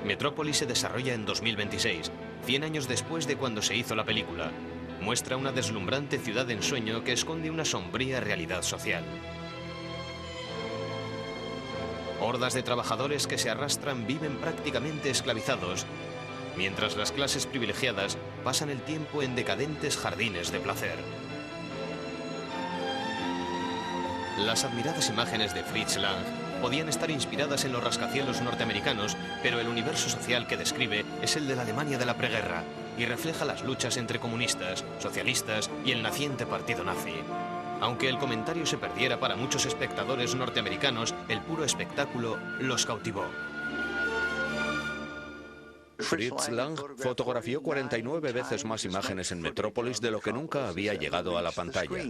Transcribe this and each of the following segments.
Metrópolis se desarrolla en 2026, 100 años después de cuando se hizo la película. Muestra una deslumbrante ciudad de ensueño que esconde una sombría realidad social. Hordas de trabajadores que se arrastran viven prácticamente esclavizados, mientras las clases privilegiadas pasan el tiempo en decadentes jardines de placer. Las admiradas imágenes de Fritz Lang podían estar inspiradas en los rascacielos norteamericanos, pero el universo social que describe es el de la Alemania de la preguerra y refleja las luchas entre comunistas, socialistas y el naciente partido nazi. Aunque el comentario se perdiera para muchos espectadores norteamericanos, el puro espectáculo los cautivó. Fritz Lang fotografió 49 veces más imágenes en Metrópolis de lo que nunca había llegado a la pantalla.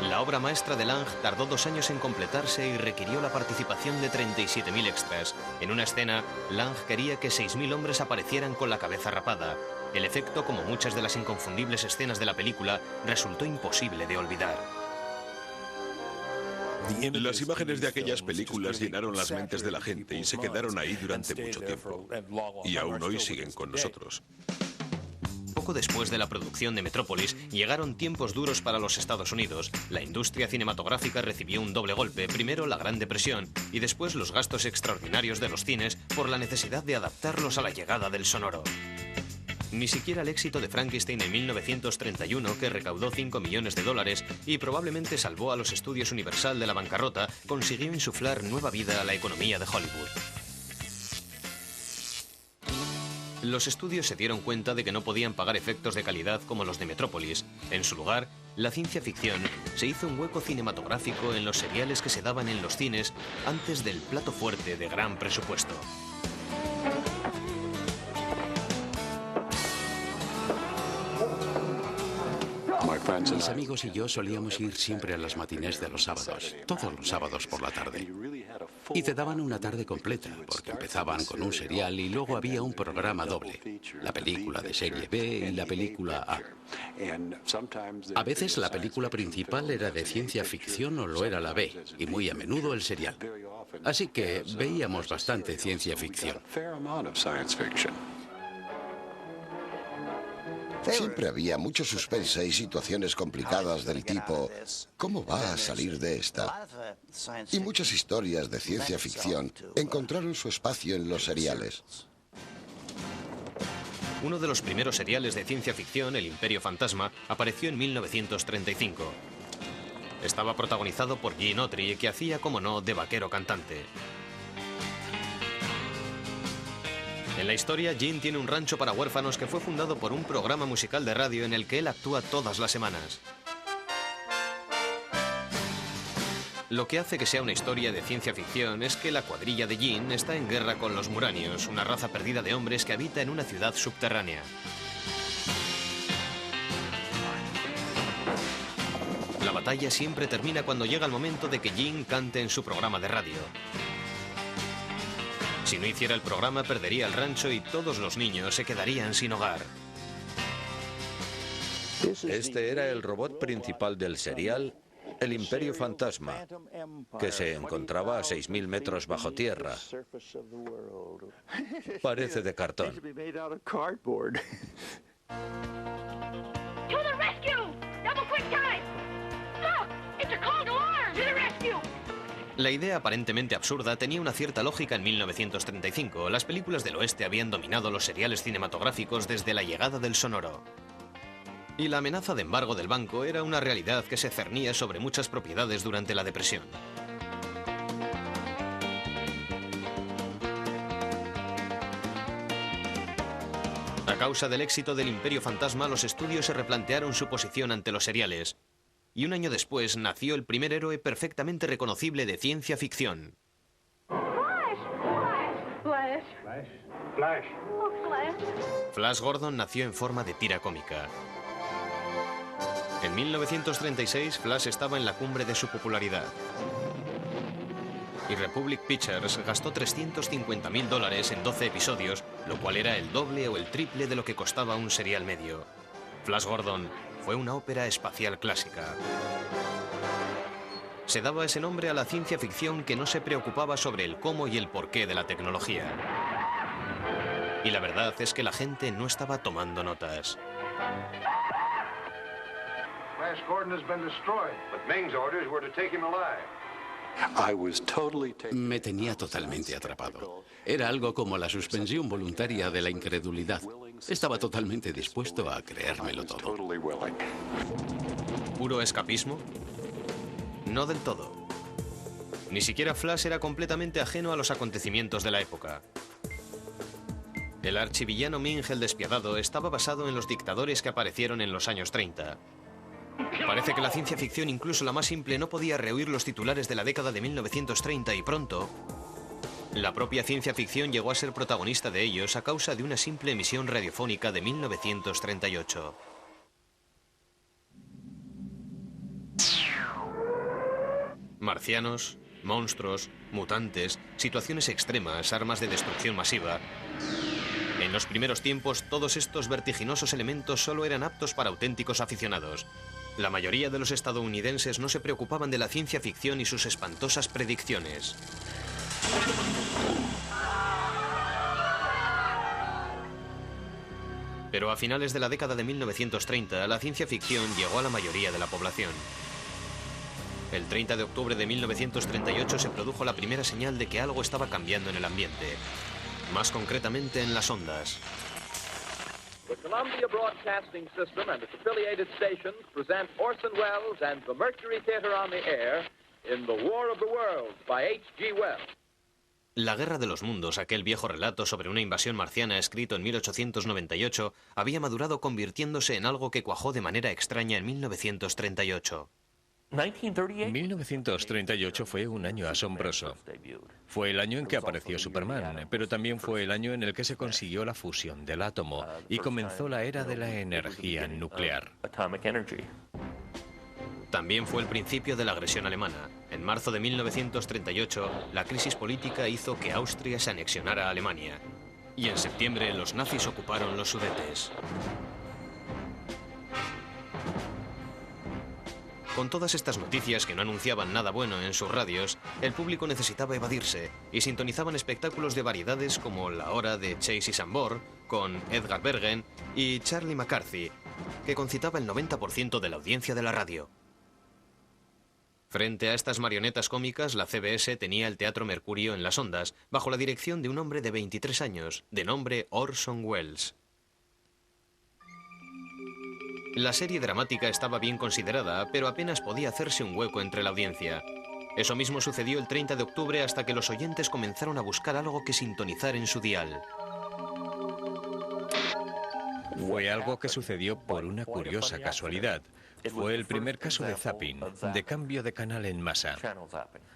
La obra maestra de Lang tardó 2 años en completarse y requirió la participación de 37.000 extras. En una escena, Lang quería que 6.000 hombres aparecieran con la cabeza rapada. El efecto, como muchas de las inconfundibles escenas de la película, resultó imposible de olvidar. Las imágenes de aquellas películas llenaron las mentes de la gente y se quedaron ahí durante mucho tiempo. Y aún hoy siguen con nosotros. Poco después de la producción de Metrópolis, llegaron tiempos duros para los Estados Unidos. La industria cinematográfica recibió un doble golpe, primero la Gran Depresión y después los gastos extraordinarios de los cines por la necesidad de adaptarlos a la llegada del sonoro. Ni siquiera el éxito de Frankenstein en 1931, que recaudó $5 millones y probablemente salvó a los estudios Universal de la bancarrota, consiguió insuflar nueva vida a la economía de Hollywood. Los estudios se dieron cuenta de que no podían pagar efectos de calidad como los de Metrópolis. En su lugar, la ciencia ficción se hizo un hueco cinematográfico en los seriales que se daban en los cines antes del plato fuerte de gran presupuesto. Mis amigos y yo solíamos ir siempre a las matinés de los sábados, todos los sábados por la tarde. Y te daban una tarde completa, porque empezaban con un serial y luego había un programa doble, la película de serie B y la película A. A veces la película principal era de ciencia ficción o lo era la B, y muy a menudo el serial. Así que veíamos bastante ciencia ficción. Siempre había mucho suspense y situaciones complicadas del tipo ¿cómo va a salir de esta? Y muchas historias de ciencia ficción encontraron su espacio en los seriales. Uno de los primeros seriales de ciencia ficción, El Imperio Fantasma, apareció en 1935. Estaba protagonizado por Gene Autry, que hacía, como no, de vaquero cantante. En la historia, Gene tiene un rancho para huérfanos que fue fundado por un programa musical de radio en el que él actúa todas las semanas. Lo que hace que sea una historia de ciencia ficción es que la cuadrilla de Gene está en guerra con los Muranios, una raza perdida de hombres que habita en una ciudad subterránea. La batalla siempre termina cuando llega el momento de que Gene cante en su programa de radio. Si no hiciera el programa, perdería el rancho y todos los niños se quedarían sin hogar. Este era el robot principal del serial, el Imperio Fantasma, que se encontraba a 6.000 metros bajo tierra. Parece de cartón. La idea aparentemente absurda tenía una cierta lógica en 1935. Las películas del oeste habían dominado los seriales cinematográficos desde la llegada del sonoro. Y la amenaza de embargo del banco era una realidad que se cernía sobre muchas propiedades durante la Depresión. A causa del éxito del Imperio Fantasma, los estudios se replantearon su posición ante los seriales. Y un año después nació el primer héroe perfectamente reconocible de ciencia ficción. Flash Gordon nació en forma de tira cómica. En 1936, Flash estaba en la cumbre de su popularidad. Y Republic Pictures gastó $350.000 en 12 episodios, lo cual era el doble o el triple de lo que costaba un serial medio. Flash Gordon fue una ópera espacial clásica. Se daba ese nombre a la ciencia ficción que no se preocupaba sobre el cómo y el porqué de la tecnología. Y la verdad es que la gente no estaba tomando notas. Flash Gordon has been destroyed, but Ming's orders were to take him alive. Me tenía totalmente atrapado. Era algo como la suspensión voluntaria de la incredulidad. Estaba totalmente dispuesto a creérmelo todo. ¿Puro escapismo? No del todo. Ni siquiera Flash era completamente ajeno a los acontecimientos de la época. El archivillano Ming el Despiadado estaba basado en los dictadores que aparecieron en los años 30. Parece que la ciencia ficción, incluso la más simple, no podía rehuir los titulares de la década de 1930 y pronto, la propia ciencia ficción llegó a ser protagonista de ellos a causa de una simple emisión radiofónica de 1938. Marcianos, monstruos, mutantes, situaciones extremas, armas de destrucción masiva. En los primeros tiempos, todos estos vertiginosos elementos solo eran aptos para auténticos aficionados. La mayoría de los estadounidenses no se preocupaban de la ciencia ficción y sus espantosas predicciones. Pero a finales de la década de 1930, la ciencia ficción llegó a la mayoría de la población. El 30 de octubre de 1938 se produjo la primera señal de que algo estaba cambiando en el ambiente, más concretamente en las ondas. The Columbia Broadcasting System and its affiliated stations present Orson Welles and the Mercury Theater on the Air in The War of the Worlds by H.G. Wells. La Guerra de los Mundos, aquel viejo relato sobre una invasión marciana escrito en 1898, había madurado convirtiéndose en algo que cuajó de manera extraña en 1938. 1938 fue un año asombroso. Fue el año en que apareció Superman, pero también fue el año en el que se consiguió la fusión del átomo y comenzó la era de la energía nuclear. También fue el principio de la agresión alemana. En marzo de 1938, la crisis política hizo que Austria se anexionara a Alemania. Y en septiembre, los nazis ocuparon los Sudetes. Con todas estas noticias que no anunciaban nada bueno en sus radios, el público necesitaba evadirse y sintonizaban espectáculos de variedades como La Hora de Chase y Sambor, con Edgar Bergen y Charlie McCarthy, que concitaba el 90% de la audiencia de la radio. Frente a estas marionetas cómicas, la CBS tenía el Teatro Mercurio en las ondas, bajo la dirección de un hombre de 23 años, de nombre Orson Welles. La serie dramática estaba bien considerada, pero apenas podía hacerse un hueco entre la audiencia. Eso mismo sucedió el 30 de octubre hasta que los oyentes comenzaron a buscar algo que sintonizar en su dial. Fue algo que sucedió por una curiosa casualidad. Fue el primer caso de zapping, de cambio de canal en masa.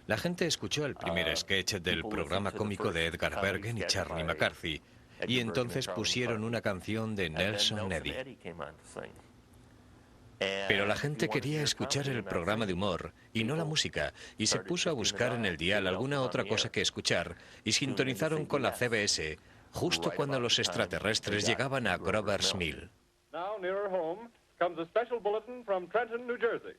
La gente escuchó el primer sketch del programa cómico de Edgar Bergen y Charlie McCarthy, y entonces pusieron una canción de Nelson Eddy. Pero la gente quería escuchar el programa de humor y no la música, y se puso a buscar en el dial alguna otra cosa que escuchar, y sintonizaron con la CBS justo cuando los extraterrestres llegaban a Grover's Mill. Now nearer home comes a special bulletin from Trenton, New Jersey.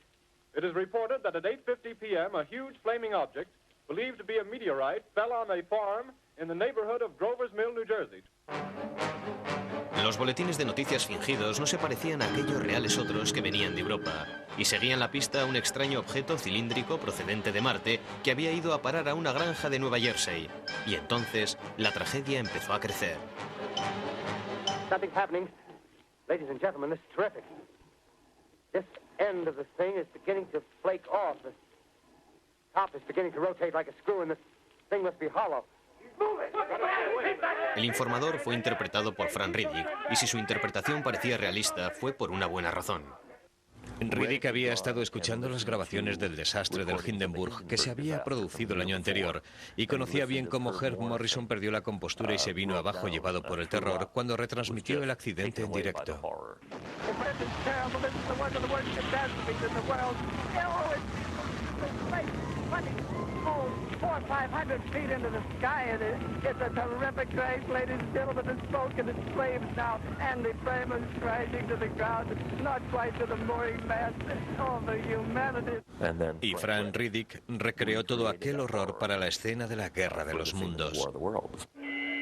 It is reported that at 8:50 p.m. a huge flaming object, believed to be a meteorite, fell on a farm in the neighborhood of Grover's Mill, New Jersey. Los boletines de noticias fingidos no se parecían a aquellos reales otros que venían de Europa, y seguían la pista a un extraño objeto cilíndrico procedente de Marte que había ido a parar a una granja de Nueva Jersey. Y entonces la tragedia empezó a crecer. Something's happening. Ladies and gentlemen, this is terrific. This end of the thing is beginning to flake off. The top is beginning to rotate like a screw, and this thing must be hollow. El informador fue interpretado por Frank Riddick, y si su interpretación parecía realista, fue por una buena razón. Riddick había estado escuchando las grabaciones del desastre del Hindenburg que se había producido el año anterior y conocía bien cómo Herb Morrison perdió la compostura y se vino abajo llevado por el terror cuando retransmitió el accidente en directo. Y Frank Riddick recreó todo aquel horror para la escena de la Guerra de los Mundos.